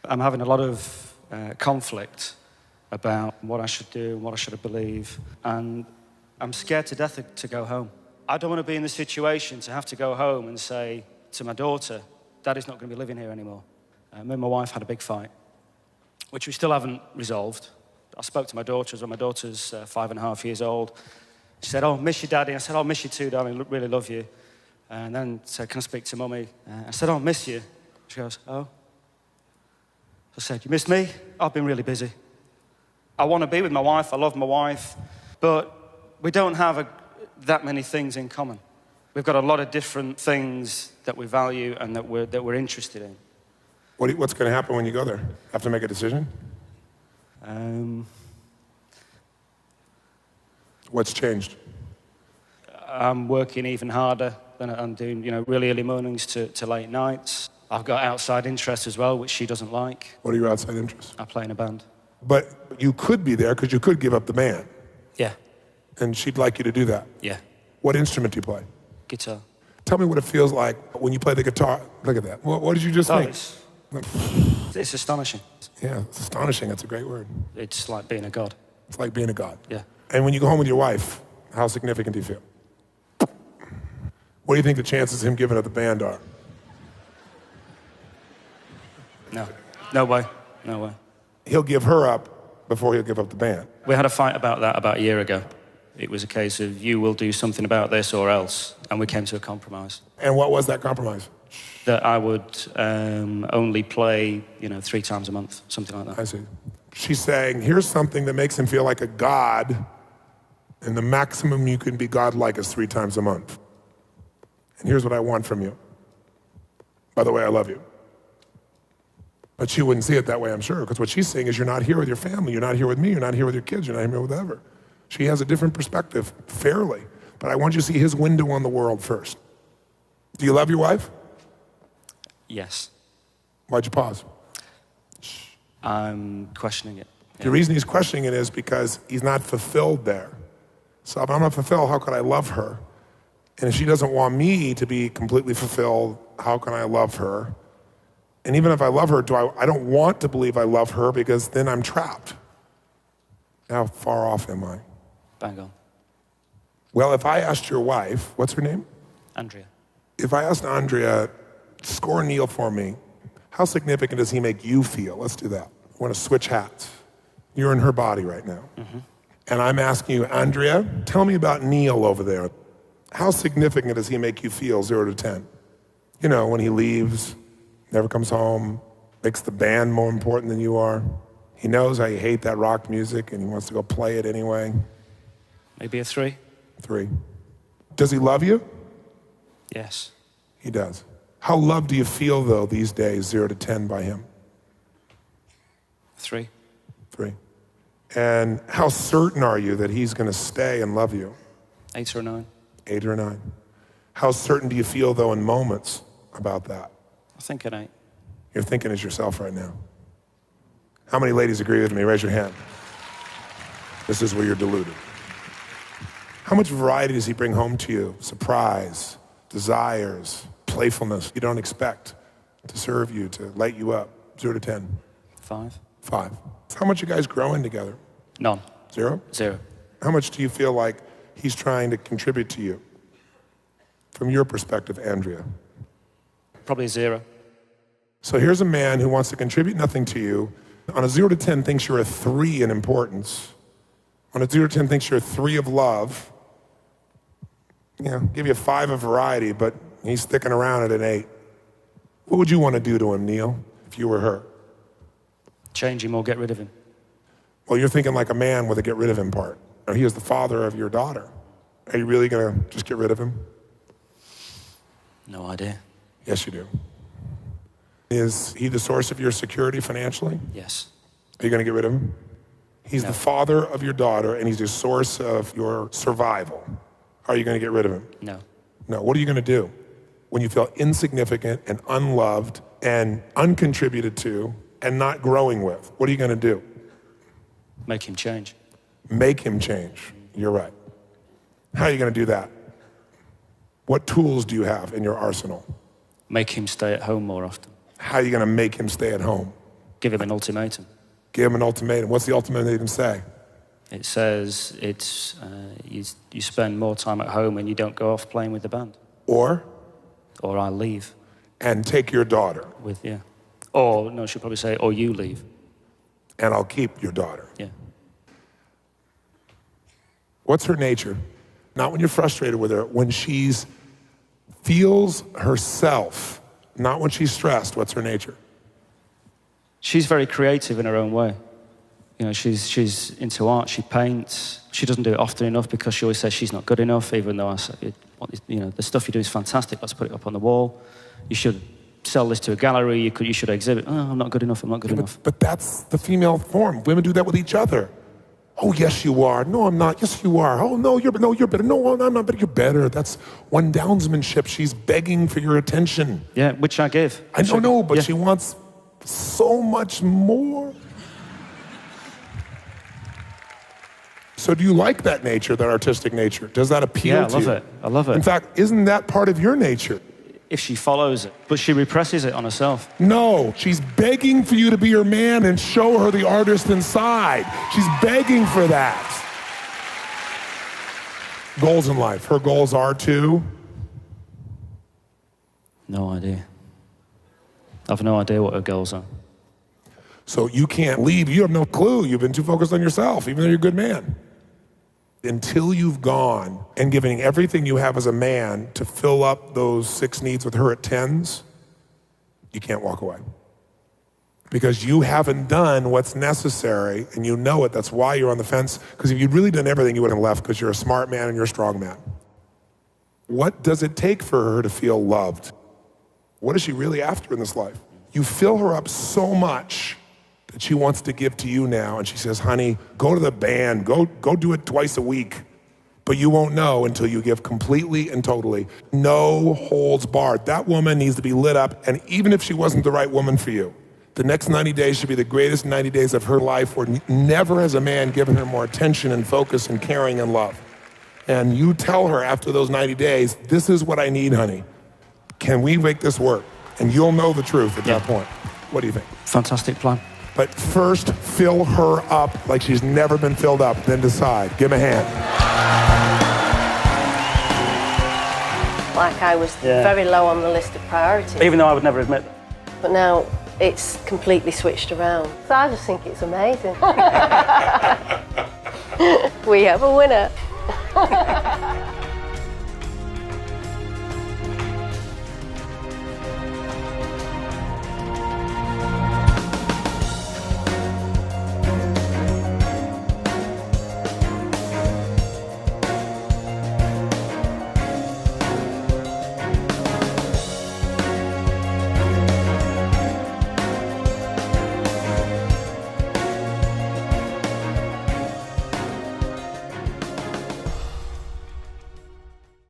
I'm having a lot of conflict about what I should do and what I should believe, and I'm scared to death to go home. I don't want to be in the situation to have to go home and say to my daughter, Daddy's not going to be living here anymore. Me and my wife had a big fight, which we still haven't resolved. I spoke to my daughter as well. My daughter's 5.5 years old. She said, "Oh, miss you, Daddy." I said, "Oh, miss you too, darling, really love you." And then said, "Can I speak to Mummy?" I said, "Oh, miss you." She goes, "Oh." I said, "You missed me?" "I've been really busy. I want to be with my wife, I love my wife, but we don't have that many things in common. We've got a lot of different things that we value and that we're interested in." What's going to happen when you go there? Have to make a decision? What's changed? I'm working even harder than I'm doing, really early mornings to late nights. I've got outside interests as well, which she doesn't like. What are your outside interests? I play in a band. But you could be there because you could give up the band. Yeah. And she'd like you to do that. Yeah. What instrument do you play? Guitar. Tell me what it feels like when you play the guitar. Look at that. What did you just think? It's astonishing. Yeah, it's astonishing. That's a great word. It's like being a god. It's like being a god. Yeah. And when you go home with your wife, how significant do you feel? What do you think the chances of him giving up the band are? No. No way. No way. He'll give her up before he'll give up the band. We had a fight about that about a year ago. It was a case of you will do something about this or else, and we came to a compromise. And what was that compromise? That I would only play, 3 times a month, something like that. I see. She's saying, here's something that makes him feel like a god, and the maximum you can be godlike is 3 times a month. And here's what I want from you. By the way, I love you. But she wouldn't see it that way, I'm sure, because what she's saying is you're not here with your family, you're not here with me, you're not here with your kids, you're not here with whatever. She has a different perspective, fairly. But I want you to see his window on the world first. Do you love your wife? Yes. Why'd you pause? I'm questioning it. Yeah. The reason he's questioning it is because he's not fulfilled there. So if I'm not fulfilled, how could I love her? And if she doesn't want me to be completely fulfilled, how can I love her? And even if I love her, I don't want to believe I love her because then I'm trapped. How far off am I? Bang on. Well, if I asked your wife, what's her name? Andrea. If I asked Andrea, score Neil for me, how significant does he make you feel? Let's do that. I want to switch hats. You're in her body right now. Mm-hmm. And I'm asking you, Andrea, tell me about Neil over there. How significant does he make you feel, 0 to 10? When he leaves, never comes home, makes the band more important than you are. He knows how you hate that rock music and he wants to go play it anyway. Maybe a 3. 3. Does he love you? Yes. He does. How loved do you feel, though, these days, 0 to 10 by him? 3. 3. And how certain are you that he's going to stay and love you? 8 or 9. 8 or 9. How certain do you feel, though, in moments about that? I think an 8. You're thinking as yourself right now. How many ladies agree with me? Raise your hand. This is where you're deluded. How much variety does he bring home to you? Surprise, desires, playfulness you don't expect to serve you, to light you up. 0 to 10. 5. 5. How much you guys growing together? None. 0? 0. How much do you feel like he's trying to contribute to you? From your perspective, Andrea. Probably 0. So here's a man who wants to contribute nothing to you. On a 0 to 10 thinks you're a 3 in importance. On a 0 to 10 thinks you're a 3 of love. Give you a 5 of variety, but he's sticking around at an 8. What would you want to do to him, Neil, if you were her? Change him or get rid of him. Well, you're thinking like a man with a get rid of him part. He is the father of your daughter. Are you really going to just get rid of him? No idea. Yes, you do. Is he the source of your security financially? Yes. Are you going to get rid of him? He's the father of your daughter, and he's the source of your survival. Are you going to get rid of him? No. No. What are you going to do when you feel insignificant and unloved and uncontributed to and not growing with? What are you going to do? Make him change. Make him change. You're right. How are you going to do that? What tools do you have in your arsenal? Make him stay at home more often. How are you going to make him stay at home? give him an ultimatum. Give him an ultimatum. What's the ultimatum say? It says you spend more time at home and you don't go off playing with the band. Or I leave. And take your daughter. Yeah. Or, no, she'll probably say, or you leave. And I'll keep your daughter. Yeah. What's her nature? Not when you're frustrated with her, when she's feels herself, not when she's stressed. What's her nature? She's very creative in her own way. You know, she's into art, she paints. She doesn't do it often enough because she always says she's not good enough, even though I say, you know, the stuff you do is fantastic, let's put it up on the wall. You should sell this to a gallery, you should exhibit. Oh, I'm not good enough, I'm not good enough. But that's the female form. Women do that with each other. Oh, yes, you are. No, I'm not. Yes, you are. Oh, no, you're better. No, I'm not better. You're better. That's one downsmanship. She's begging for your attention. Yeah, which I give. I don't know, but she wants so much more. So do you like that nature, that artistic nature? Does that appeal to you? Yeah, I love it. In fact, isn't that part of your nature? If she follows it, but she represses it on herself. No, she's begging for you to be her man and show her the artist inside. She's begging for that. Goals in life. Her goals are to? No idea. I've no idea what her goals are. So you can't leave. You have no clue. You've been too focused on yourself, even though you're a good man. Until you've gone and given everything you have as a man to fill up those 6 needs with her at 10s, you can't walk away. Because you haven't done what's necessary, and you know it. That's why you're on the fence. Because if you'd really done everything, you wouldn't have left, because you're a smart man and you're a strong man. What does it take for her to feel loved? What is she really after in this life? You fill her up so much that she wants to give to you now, and she says, honey, go to the band, go do it twice a week. But you won't know until you give completely and totally. No holds barred. That woman needs to be lit up, and even if she wasn't the right woman for you, the next 90 days should be the greatest 90 days of her life, where never has a man given her more attention and focus and caring and love. And you tell her after those 90 days, this is what I need, honey. Can we make this work? And you'll know the truth at that point. What do you think? Fantastic plan. But first, fill her up like she's never been filled up, then decide. Give him a hand. Like I was very low on the list of priorities. Even though I would never admit that. But now it's completely switched around. So I just think it's amazing. We have a winner.